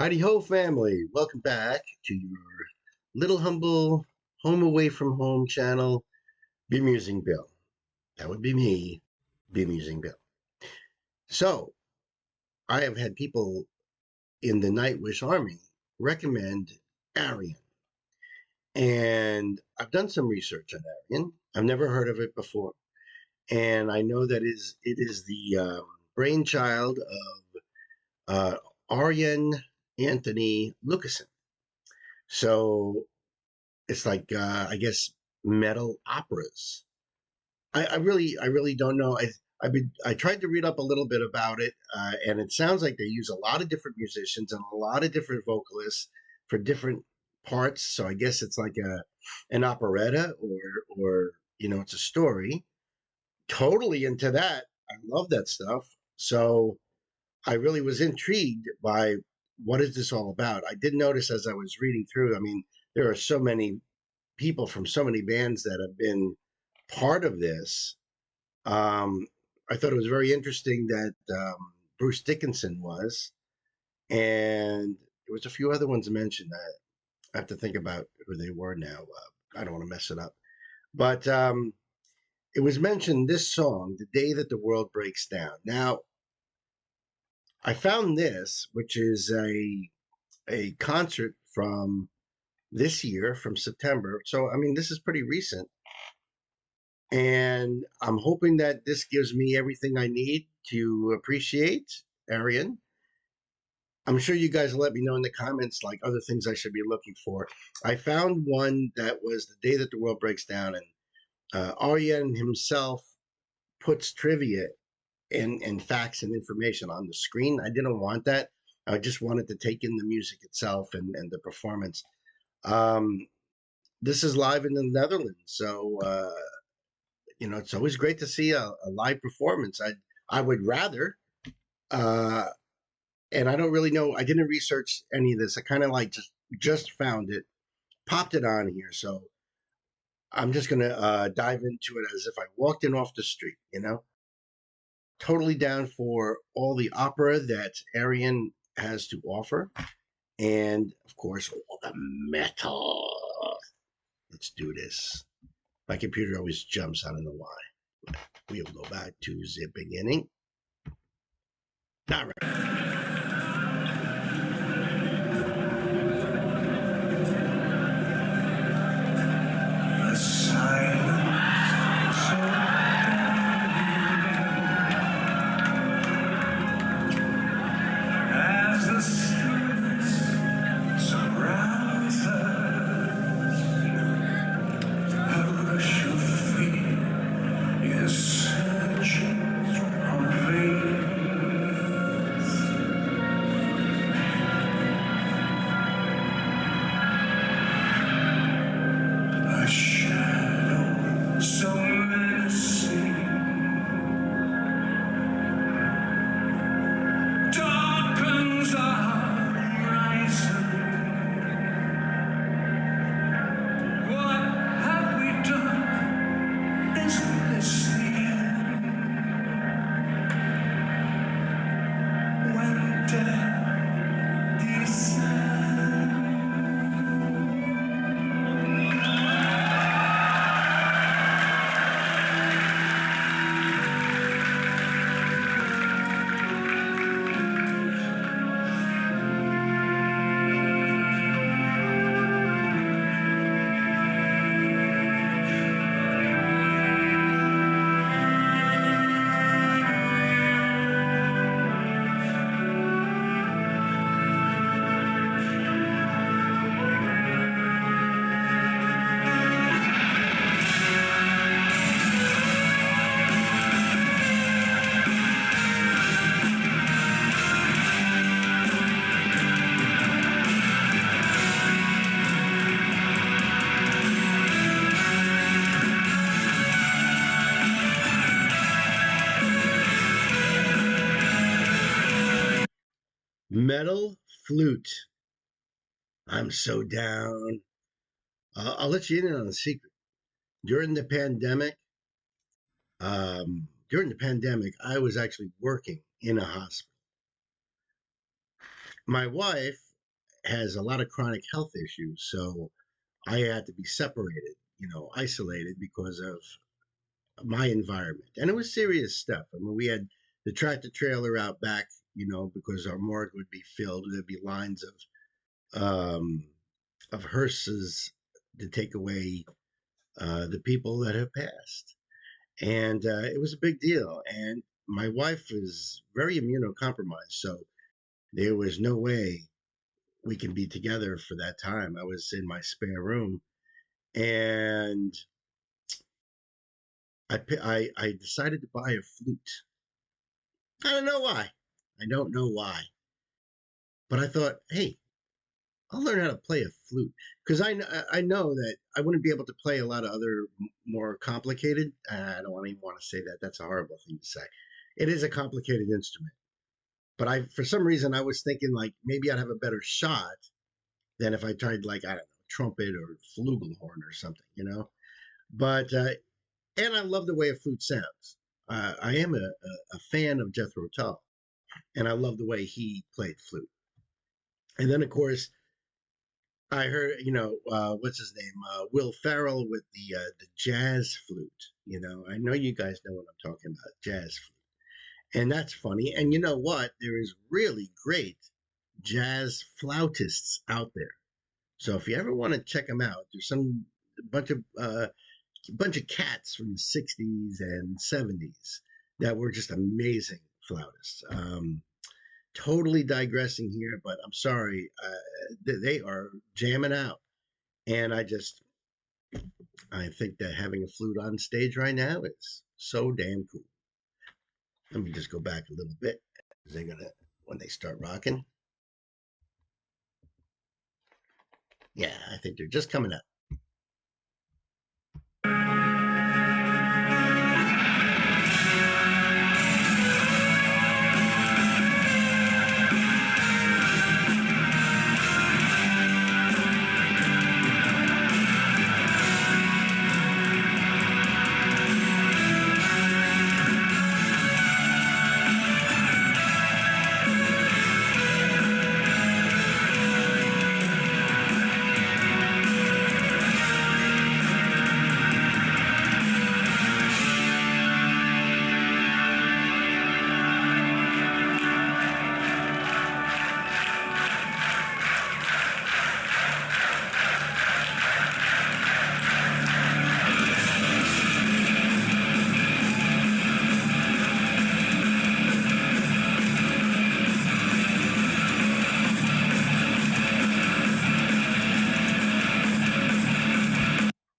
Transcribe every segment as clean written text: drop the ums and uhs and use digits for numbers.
Howdy ho, family. Welcome back to your little humble home away from home channel, Bemusing Bill. That would be me, Bemusing Bill. So, I have had people in the Nightwish Army recommend Ayreon. And I've done some research on Ayreon. I've never heard of it before. And I know that it is the brainchild of Arjen Anthony Lucassen. So it's like I guess metal operas. I really don't know. I tried to read up a little bit about it, and it sounds like they use a lot of different musicians and a lot of different vocalists for different parts. So I guess it's like a an operetta, or it's a story. Totally into that. I love that stuff. So I really was intrigued by what is this all about. I did notice as I was reading through. I mean, there are so many people from so many bands that have been part of this. Um, I thought it was very interesting that Bruce Dickinson was, and there was a few other ones mentioned. I have to think about who they were now. I don't want to mess it up, but it was mentioned this song, "The Day That the World Breaks Down." Now, I found this, which is a concert from this year, from September. So, I mean, this is pretty recent. And I'm hoping that this gives me everything I need to appreciate Arian. I'm sure you guys will let me know in the comments, like other things I should be looking for. I found one that was "The Day That the World Breaks Down," and Arian himself puts trivia and facts and information on the screen. I didn't want that. I just wanted to take in the music itself and the performance. Um, this is live in the Netherlands, so it's always great to see a live performance. I would rather, uh, and I don't really know. I didn't research any of this. I kind of like just found it, popped it on here. So I'm just gonna dive into it as if I walked in off the street. Totally down for all the opera that Arian has to offer, and of course all the metal. Let's do this. My computer always jumps. I don't know why. We'll go back to the beginning. All right. Metal flute. I'm so down. I'll let you in on a secret. During the pandemic, I was actually working in a hospital. My wife has a lot of chronic health issues, so I had to be separated, isolated because of my environment. And it was serious stuff. I mean, we had the tractor trailer out back, because our morgue would be filled. There'd be lines of hearses to take away the people that have passed. And it was a big deal. And my wife is very immunocompromised, so there was no way we can be together for that time. I was in my spare room, and I decided to buy a flute. I don't know why. I don't know why. But I thought, hey, I'll learn how to play a flute because I know that I wouldn't be able to play a lot of other more complicated. I don't even want to say that. That's a horrible thing to say. It is a complicated instrument, but I for some reason I was thinking like maybe I'd have a better shot than if I tried like I don't know trumpet or flugelhorn or something. But and I love the way a flute sounds. I am a fan of Jethro Tull, and I love the way he played flute. And then, of course, I heard, what's his name, Will Ferrell with the jazz flute. I know you guys know what I'm talking about, jazz flute, and that's funny. And you know what? There is really great jazz flautists out there. So if you ever want to check them out, there's some bunch of cats from the '60s and '70s that were just amazing flautists. Totally digressing here, but I'm sorry. They are jamming out. And I think that having a flute on stage right now is so damn cool. Let me just go back a little bit. They're going to, when they start rocking. Yeah, I think they're just coming up.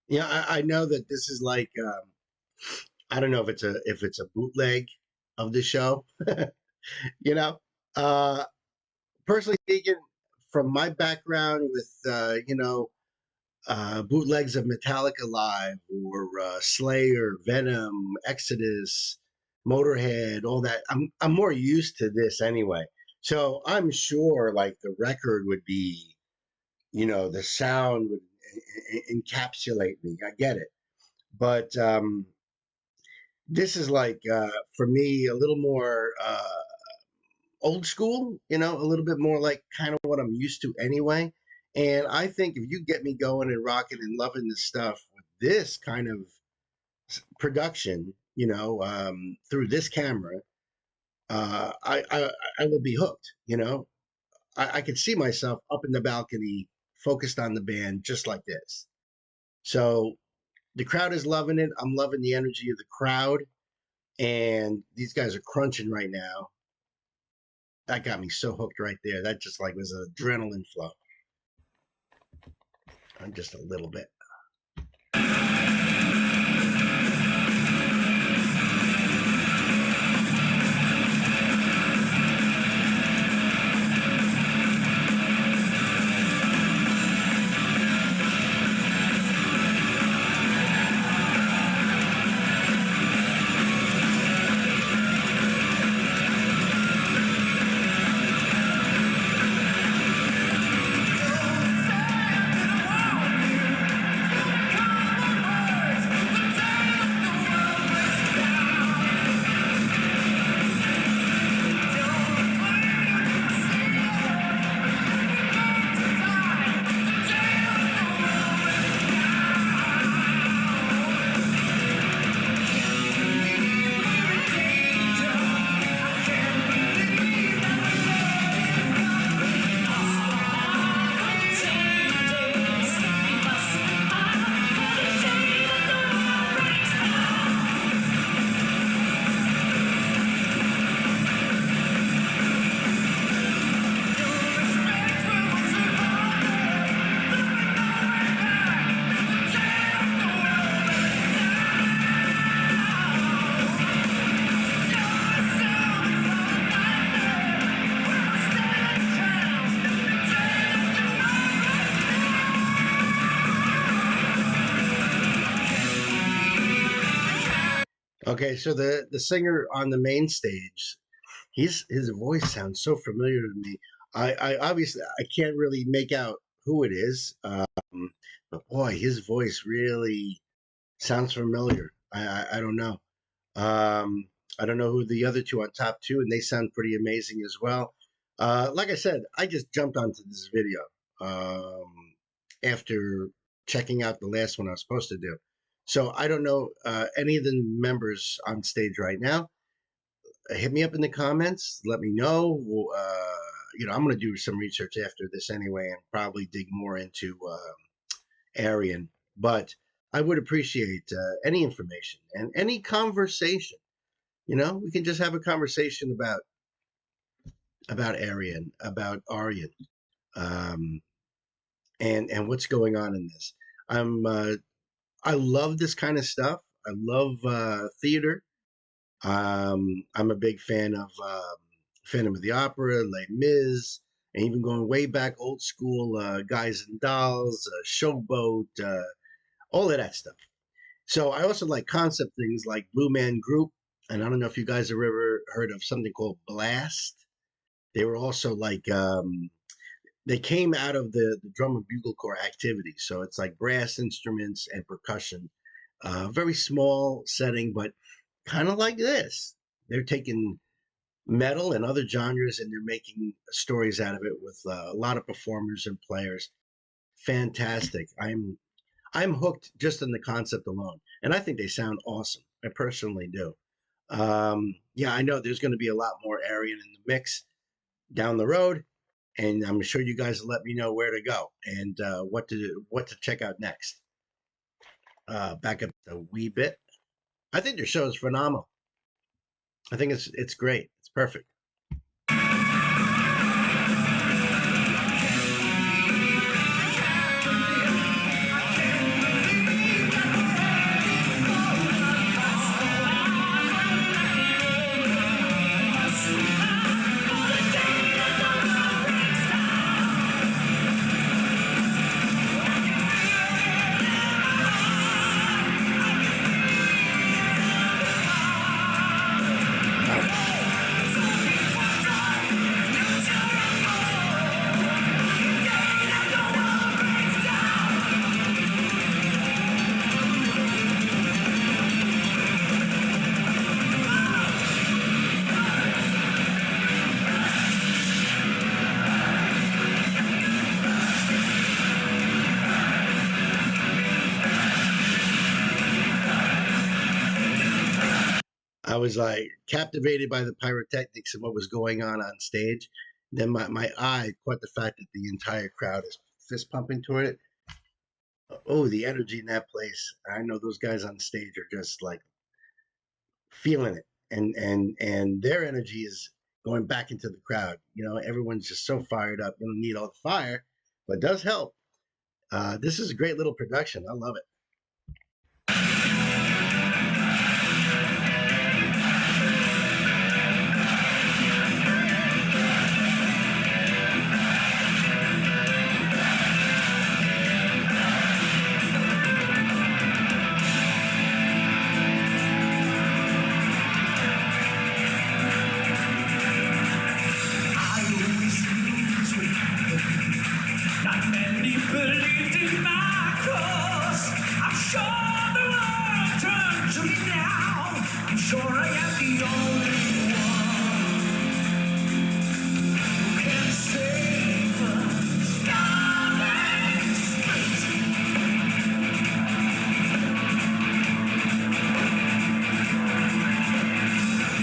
Yeah, I know that this is like I don't know if it's a bootleg of the show, you know. Uh, Personally speaking, from my background with bootlegs of Metallica Live or Slayer, Venom, Exodus, Motorhead, all that, I'm more used to this anyway. So I'm sure like the record would be, the sound would encapsulate me. I get it, but this is like for me a little more old school, a little bit more like kind of what I'm used to anyway. And I think if you get me going and rocking and loving this stuff with this kind of production, through this camera, I will be hooked. I could see myself up in the balcony, focused on the band, just like this. So the crowd is loving it. I'm loving the energy of the crowd, and these guys are crunching right now. That got me so hooked right there. That just like was an adrenaline flow. I'm just a little bit. Okay, so the singer on the main stage, his voice sounds so familiar to me. I obviously I can't really make out who it is, but boy, his voice really sounds familiar. I don't know. Um, I don't know who the other two on top two, and they sound pretty amazing as well. Like I said, I just jumped onto this video after checking out the last one I was supposed to do. So I don't know any of the members on stage right now. Hit me up in the comments. Let me know. I'm going to do some research after this anyway, and probably dig more into Ayreon. But I would appreciate any information and any conversation. We can just have a conversation about Ayreon, about Aryan, um, and what's going on in this. I'm I love this kind of stuff. I love theater. I'm a big fan of Phantom of the Opera, Les Mis, and even going way back, old school Guys and Dolls, Showboat, all of that stuff. So I also like concept things like Blue Man Group, and I don't know if you guys have ever heard of something called Blast. They were also like they came out of the drum and bugle corps activity, so it's like brass instruments and percussion. Very small setting, but kind of like this. They're taking metal and other genres and they're making stories out of it with a lot of performers and players. Fantastic. I'm hooked just in the concept alone, and I think they sound awesome. I personally do. Yeah, I know there's going to be a lot more Aryan in the mix down the road, and I'm sure you guys will let me know where to go and what to check out next. Back up a wee bit. I think their show is phenomenal. I think it's great. It's perfect. I was like captivated by the pyrotechnics and what was going on stage. Then my eye caught the fact that the entire crowd is fist pumping toward it. Oh, the energy in that place. I know those guys on stage are just like feeling it. And their energy is going back into the crowd. Everyone's just so fired up. You don't need all the fire, but it does help. This is a great little production. I love it. Not many believed in my cause. I'm sure the world turned to me now. I'm sure I am the only one who can save us. Starlight Street.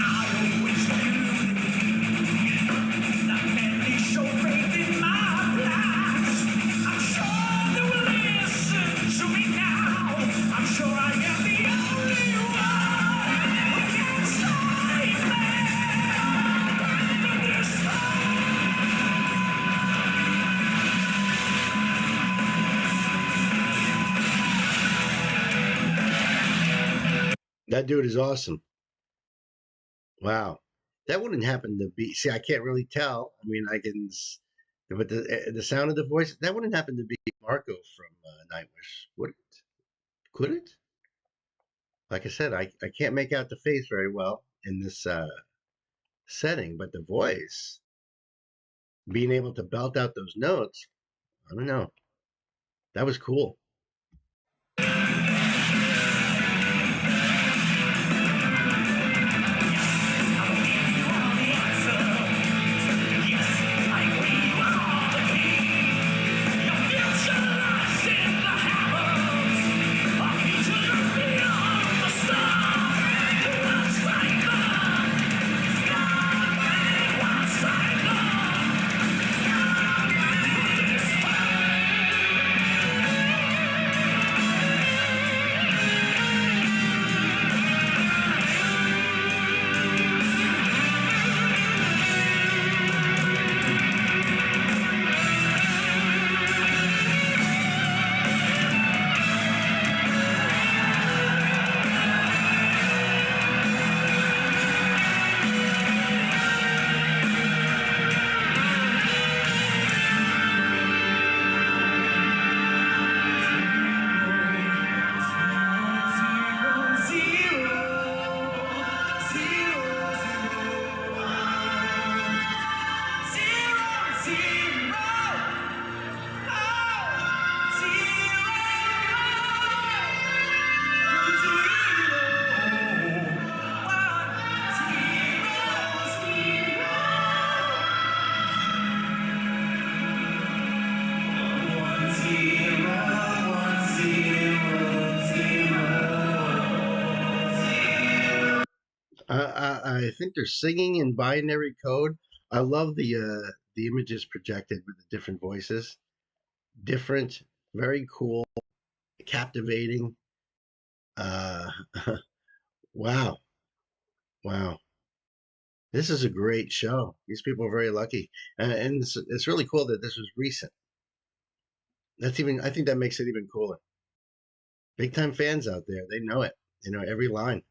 I always knew not many show faith in my plans. I'm sure they will listen to me now. I'm sure I am the only one who can save me from this hole. That dude is awesome. Wow. That wouldn't happen to be. See, I can't really tell. I mean, but the sound of the voice, that wouldn't happen to be Marco from Nightwish, would it? Could it? Like I said, I can't make out the face very well in this setting, but the voice, being able to belt out those notes, I don't know. That was cool. I think they're singing in binary code. I love the images projected with the different voices. Different, very cool, captivating. Uh, wow, wow. This is a great show. These people are very lucky, and it's really cool that this was recent. That's even. I think that makes it even cooler. Big time fans out there. They know it. They know every line.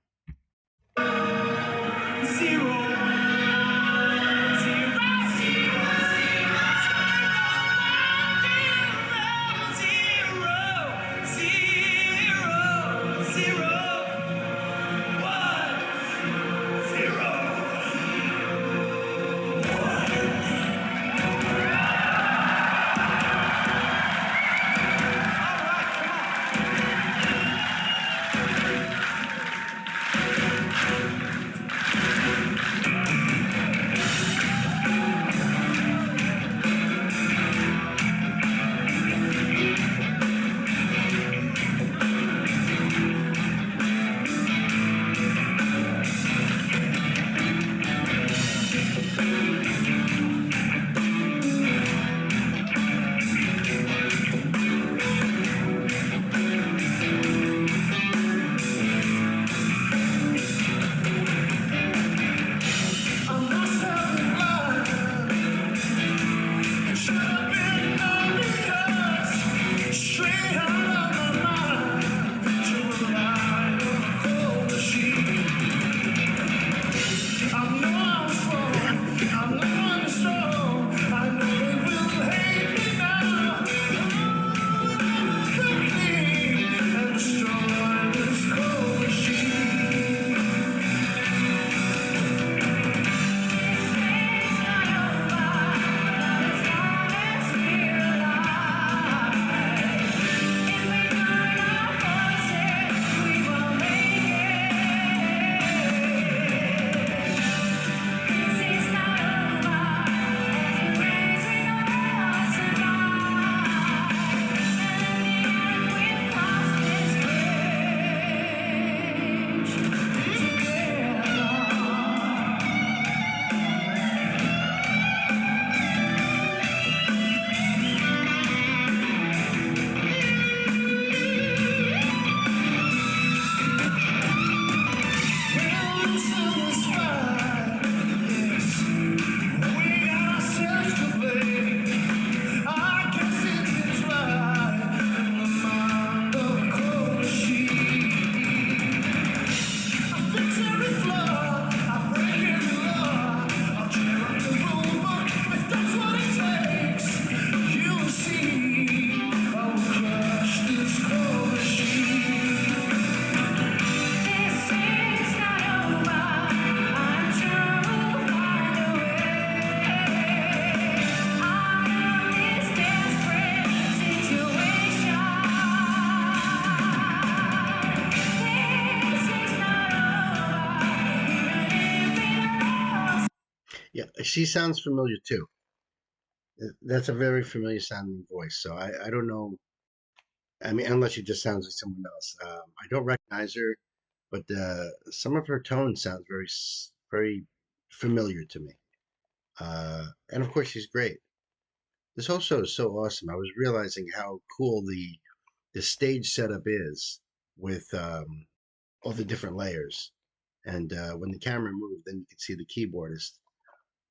She sounds familiar too. That's a very familiar sounding voice. So I don't know. I mean, unless she just sounds like someone else. I don't recognize her, but some of her tone sounds very familiar to me. And of course, she's great. This whole show is so awesome. I was realizing how cool the stage setup is with all the different layers. And when the camera moved, then you could see the keyboardist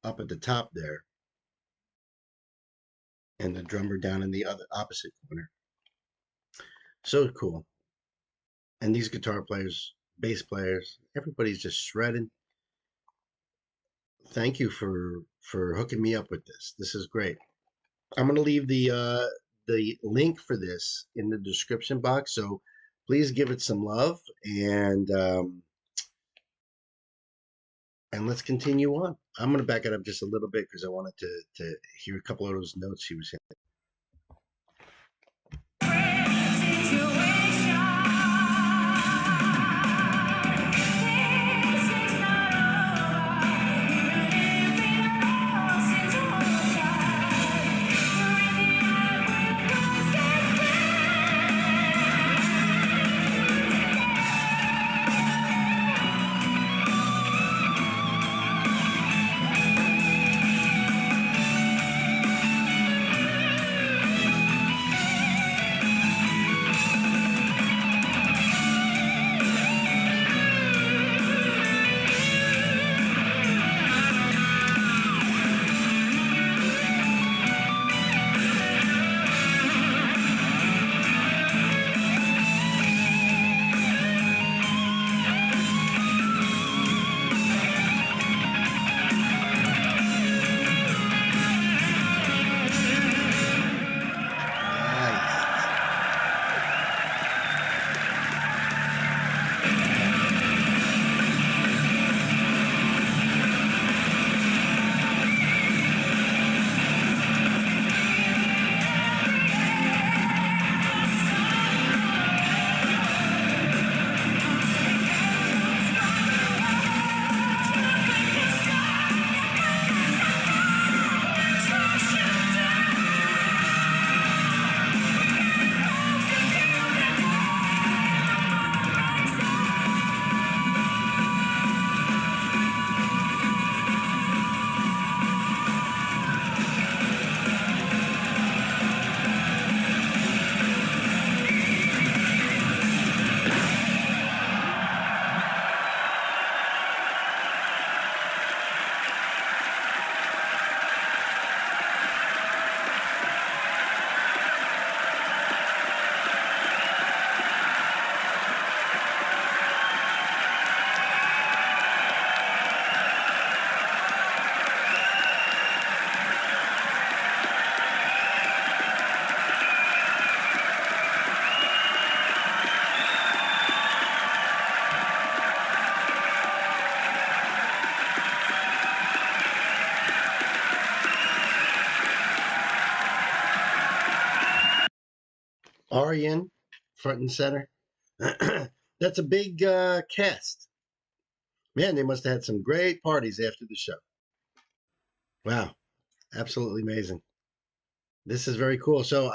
up at the top there, and the drummer down in the other opposite corner. So cool. And these guitar players, bass players, everybody's just shredding. Thank you for hooking me up with this. This is great. I'm gonna leave the link for this in the description box, so please give it some love and let's continue on. I'm gonna back it up just a little bit because I wanted to hear a couple of those notes she was hitting. Nice. Ayreon, front and center. That's a big cast. Man, they must have had some great parties after the show. Wow, absolutely amazing. This is very cool. So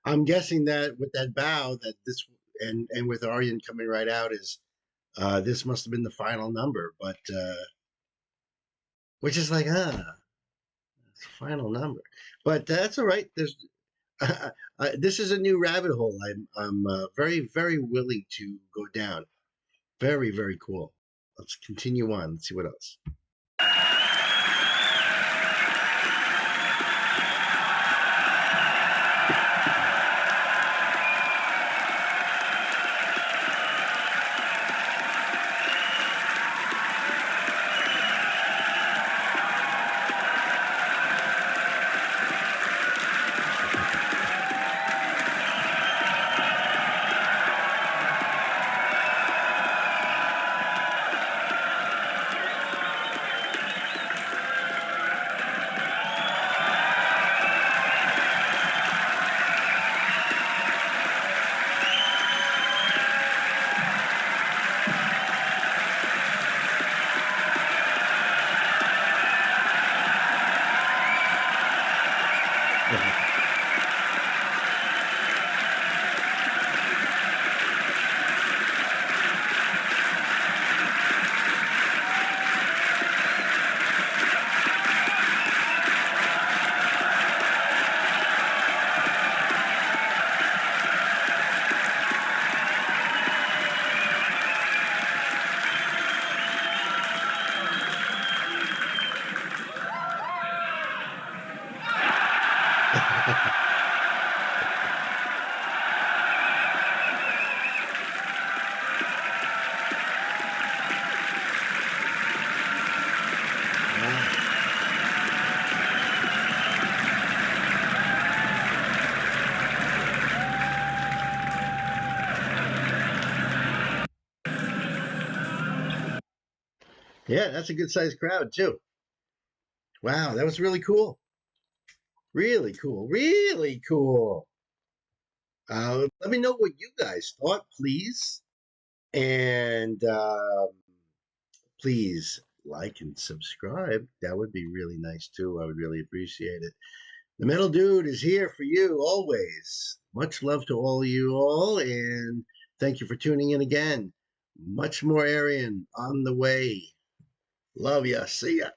I'm guessing that with that bow, that this and with Aryan coming right out is this must have been the final number, but which is like it's the final number, but that's all right. There's this is a new rabbit hole. I'm very willing to go down. Very cool. Let's continue on. Let's see what else. Yeah, that's a good sized crowd too. Wow, that was really cool. Really cool. Really cool. Let me know what you guys thought, please. And please like and subscribe. That would be really nice too. I would really appreciate it. The Metal Dude is here for you always. Much love to all you all, and thank you for tuning in again. Much more Ayreon on the way. Love ya. See ya.